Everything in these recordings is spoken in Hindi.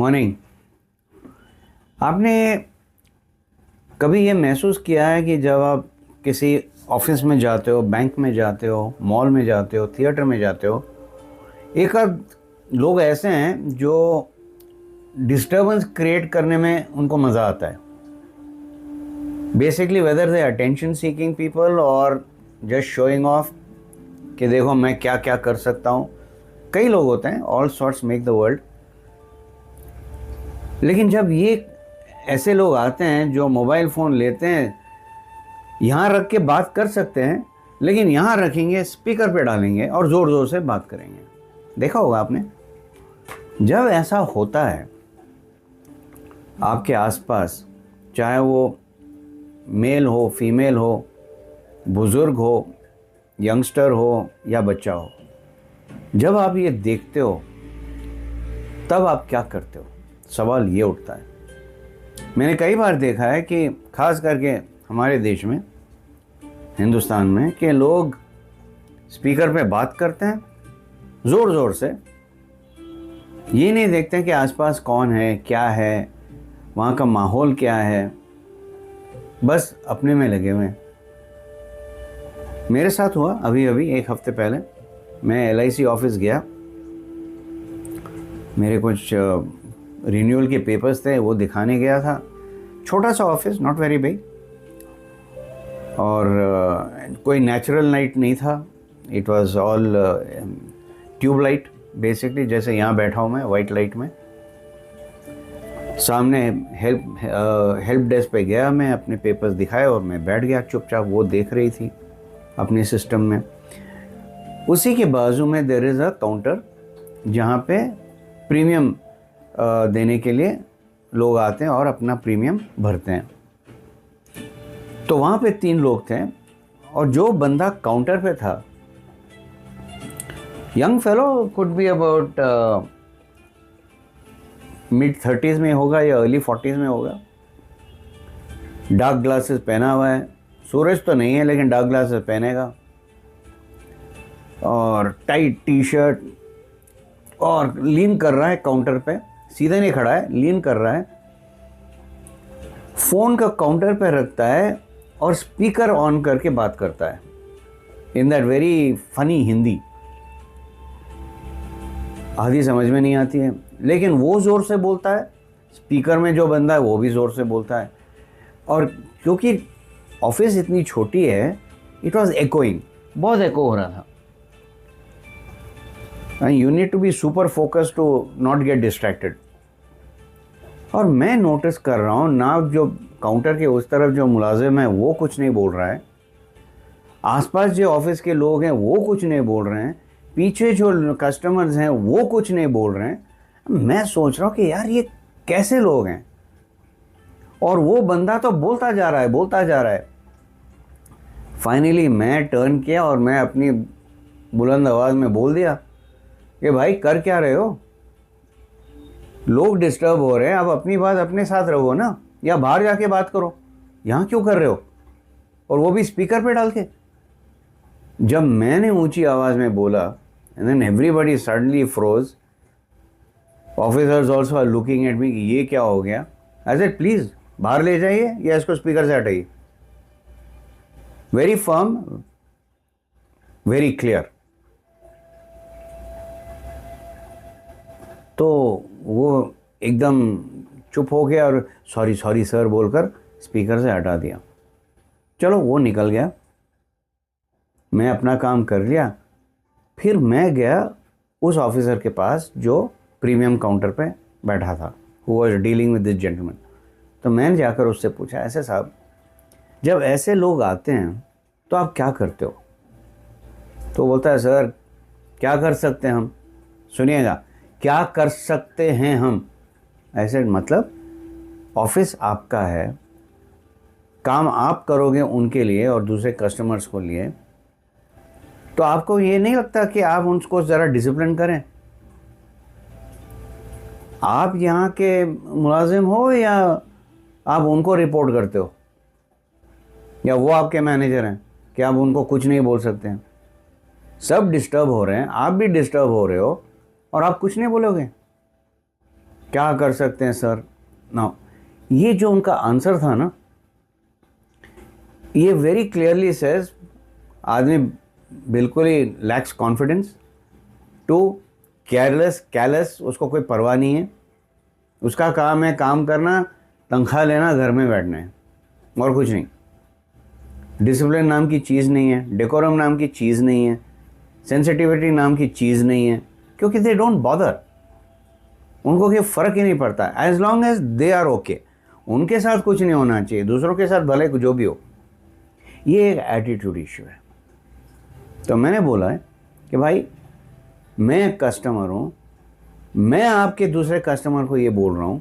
मॉर्निंग। आपने कभी ये महसूस किया है कि जब आप किसी ऑफिस में जाते हो, बैंक में जाते हो, मॉल में जाते हो, थिएटर में जाते हो, एक आध लोग ऐसे हैं जो डिस्टर्बेंस क्रिएट करने में उनको मज़ा आता है। Basically whether they attention seeking people और जस्ट शोइंग ऑफ कि देखो मैं क्या क्या कर सकता हूँ। कई लोग होते हैं, all sorts make the world. लेकिन जब ये ऐसे लोग आते हैं जो मोबाइल फ़ोन लेते हैं, यहाँ रख के बात कर सकते हैं, लेकिन यहाँ रखेंगे, स्पीकर पे डालेंगे और ज़ोर ज़ोर से बात करेंगे। देखा होगा आपने। जब ऐसा होता है आपके आसपास, चाहे वो मेल हो, फीमेल हो, बुज़ुर्ग हो, यंगस्टर हो या बच्चा हो, जब आप ये देखते हो तब आप क्या करते हो? सवाल ये उठता है। मैंने कई बार देखा है कि खास करके हमारे देश में, हिंदुस्तान में, कि लोग स्पीकर पे बात करते हैं ज़ोर ज़ोर से। ये नहीं देखते कि आसपास कौन है, क्या है, वहाँ का माहौल क्या है, बस अपने में लगे हुए हैं। मेरे साथ हुआ अभी एक हफ्ते पहले। मैं LIC ऑफिस गया, मेरे कुछ रिन्यूअल के पेपर्स थे, वो दिखाने गया था। छोटा सा ऑफिस, नॉट वेरी बिग, और कोई नेचुरल लाइट नहीं था। It was all tube light basically, जैसे यहाँ बैठा हूँ मैं वाइट लाइट में। सामने हेल्प डेस्क पे गया, मैं अपने पेपर्स दिखाए और मैं बैठ गया चुपचाप। वो देख रही थी अपने सिस्टम में। उसी के बाजू में देयर इज़ अ काउंटर जहाँ पे प्रीमियम देने के लिए लोग आते हैं और अपना प्रीमियम भरते हैं। तो वहाँ पे 3 लोग थे और जो बंदा काउंटर पे था, young fellow, could be about mid-30s में होगा या अर्ली 40s में होगा। डार्क ग्लासेस पहना हुआ है, सूरज तो नहीं है लेकिन डार्क ग्लासेस पहनेगा, और टाइट टी-शर्ट, और लीन कर रहा है काउंटर पे। सीधे नहीं खड़ा है, लीन कर रहा है। फ़ोन का काउंटर पे रखता है और स्पीकर ऑन करके बात करता है in that very funny Hindi. आधी समझ में नहीं आती है, लेकिन वो ज़ोर से बोलता है। स्पीकर में जो बंदा है वो भी ज़ोर से बोलता है। और क्योंकि ऑफिस इतनी छोटी है, इट वॉज एकोइंग, बहुत एको हो रहा था। You need to be super focused to not get distracted। और मैं नोटिस कर रहा हूँ ना, जो काउंटर के उस तरफ जो मुलाजिम है वो कुछ नहीं बोल रहा है, आसपास जो ऑफिस के लोग हैं वो कुछ नहीं बोल रहे हैं, पीछे जो कस्टमर्स हैं वो कुछ नहीं बोल रहे हैं। मैं सोच रहा हूँ कि यार ये कैसे लोग हैं। और वो बंदा तो बोलता जा रहा है, बोलता जा रहा है। फाइनली मैं टर्न किया और मैं अपनी बुलंद आवाज़ में बोल दिया कि भाई कर क्या रहे हो, लोग डिस्टर्ब हो रहे हैं, अब अपनी बात अपने साथ रहो ना, या बाहर जाके बात करो, यहाँ क्यों कर रहे हो, और वो भी स्पीकर पे डाल के। जब मैंने ऊंची आवाज़ में बोला, and then everybody suddenly froze, officers also are looking at me कि ये क्या हो गया। आई सेड प्लीज़ बाहर ले जाइए या इसको स्पीकर से हटाइए। Very firm, very clear. तो वो एकदम चुप हो गया और सॉरी सॉरी सर बोलकर स्पीकर से हटा दिया। चलो वो निकल गया, मैं अपना काम कर लिया। फिर मैं गया उस ऑफिसर के पास जो प्रीमियम काउंटर पे बैठा था, who was dealing with this gentleman. तो मैंने जाकर उससे पूछा, ऐसे साहब जब ऐसे लोग आते हैं तो आप क्या करते हो? तो बोलता है, सर क्या कर सकते हैं हम, सुनिएगा, क्या कर सकते हैं हम। ऐसे मतलब ऑफिस आपका है, काम आप करोगे उनके लिए और दूसरे कस्टमर्स को लिए, तो आपको ये नहीं लगता कि आप उनको ज़रा डिसिप्लिन करें? आप यहाँ के मुलाजिम हो या आप उनको रिपोर्ट करते हो, या वो आपके मैनेजर हैं कि आप उनको कुछ नहीं बोल सकते हैं? सब डिस्टर्ब हो रहे हैं, आप भी डिस्टर्ब हो रहे हो और आप कुछ नहीं बोलोगे। क्या कर सकते हैं सर? ना, ये जो उनका आंसर था ना, ये वेरी क्लियरली सेज आदमी बिल्कुल ही lacks confidence, too careless, callous, उसको कोई परवाह नहीं है। उसका काम है काम करना, तनख्वाह लेना, घर में बैठना है और कुछ नहीं। डिसिप्लिन नाम की चीज़ नहीं है, डेकोरम नाम की चीज़ नहीं है, सेंसिटिविटी नाम की चीज़ नहीं है, क्योंकि दे डोंट बॉदर। उनको कोई फ़र्क ही नहीं पड़ता, as long as they are okay. उनके साथ कुछ नहीं होना चाहिए, दूसरों के साथ भले जो भी हो। ये एक एटीट्यूड इशू है। तो मैंने बोला है कि भाई मैं कस्टमर हूँ, मैं आपके दूसरे कस्टमर को ये बोल रहा हूँ,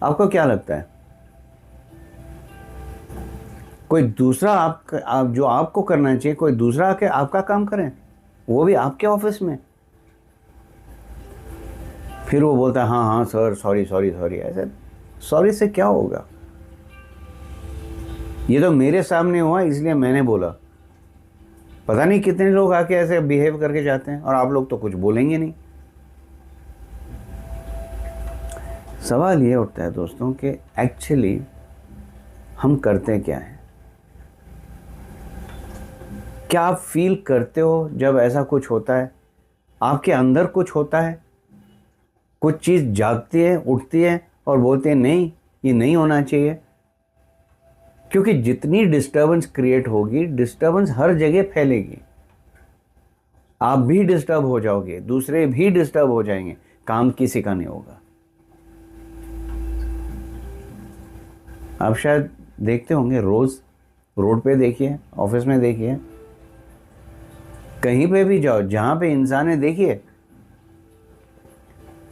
आपको क्या लगता है कोई दूसरा आप जो आपको करना चाहिए, कोई दूसरा आके आपका काम करें, वो भी आपके ऑफिस में? फिर वो बोलता है हाँ हाँ सर, सॉरी सॉरी सॉरी। ऐसे सॉरी से क्या होगा? ये तो मेरे सामने हुआ इसलिए मैंने बोला। पता नहीं कितने लोग आके ऐसे बिहेव करके जाते हैं और आप लोग तो कुछ बोलेंगे नहीं। सवाल ये उठता है दोस्तों कि एक्चुअली हम करते क्या हैं? क्या आप फील करते हो जब ऐसा कुछ होता है? आपके अंदर कुछ होता है, कुछ चीज़ जागती है, उठती है और बोलती है नहीं, ये नहीं होना चाहिए। क्योंकि जितनी डिस्टर्बेंस क्रिएट होगी, डिस्टर्बेंस हर जगह फैलेगी। आप भी डिस्टर्ब हो जाओगे, दूसरे भी डिस्टर्ब हो जाएंगे, काम किसी का नहीं होगा। आप शायद देखते होंगे, रोज रोड पे देखिए, ऑफिस में देखिए, कहीं पे भी जाओ जहां पे इंसान है, देखिए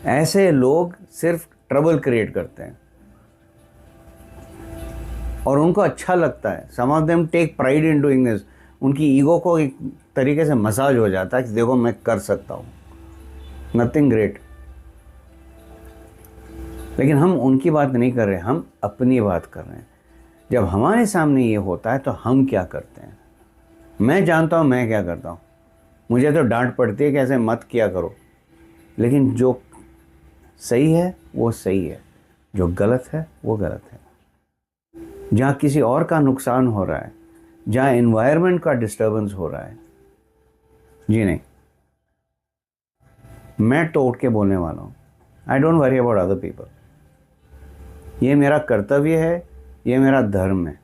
ऐसे लोग सिर्फ ट्रबल क्रिएट करते हैं और उनको अच्छा लगता है। Some of them take pride in doing this. उनकी ईगो को एक तरीके से मसाज हो जाता है कि देखो मैं कर सकता हूँ, नथिंग ग्रेट। लेकिन हम उनकी बात नहीं कर रहे, हम अपनी बात कर रहे हैं। जब हमारे सामने ये होता है तो हम क्या करते हैं? मैं जानता हूँ मैं क्या करता हूँ। मुझे तो डांट पड़ती है कि ऐसे मत किया करो, लेकिन जो सही है वो सही है, जो गलत है वो गलत है। जहाँ किसी और का नुकसान हो रहा है, जहाँ एनवायरनमेंट का डिस्टर्बेंस हो रहा है, जी नहीं, मैं टोट के बोलने वाला हूँ। I don't worry about other people. ये मेरा कर्तव्य है, ये मेरा धर्म है।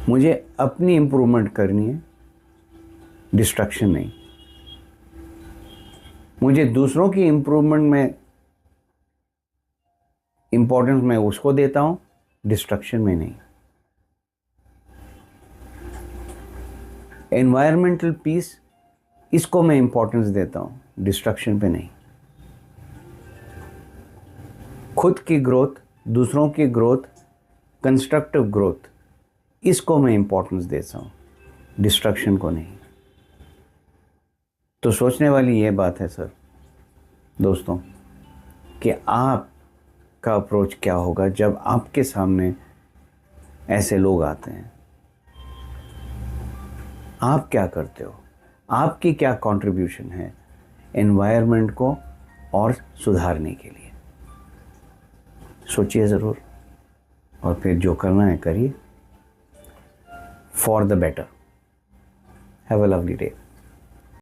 मुझे अपनी इम्प्रूवमेंट करनी है, डिस्ट्रक्शन नहीं। मुझे दूसरों की इम्प्रूवमेंट में इंपॉर्टेंस मैं उसको देता हूं, डिस्ट्रक्शन में नहीं। एनवायरमेंटल पीस, इसको मैं इंपॉर्टेंस देता हूं, डिस्ट्रक्शन पे नहीं। खुद की ग्रोथ, दूसरों की ग्रोथ, कंस्ट्रक्टिव ग्रोथ, इसको मैं इंपॉर्टेंस देता हूं, डिस्ट्रक्शन को नहीं। तो सोचने वाली ये बात है सर दोस्तों कि आपका अप्रोच क्या होगा जब आपके सामने ऐसे लोग आते हैं। आप क्या करते हो? आपकी क्या कंट्रीब्यूशन है एनवायरनमेंट को और सुधारने के लिए? सोचिए ज़रूर और फिर जो करना है करिए, for the better. Have a lovely day.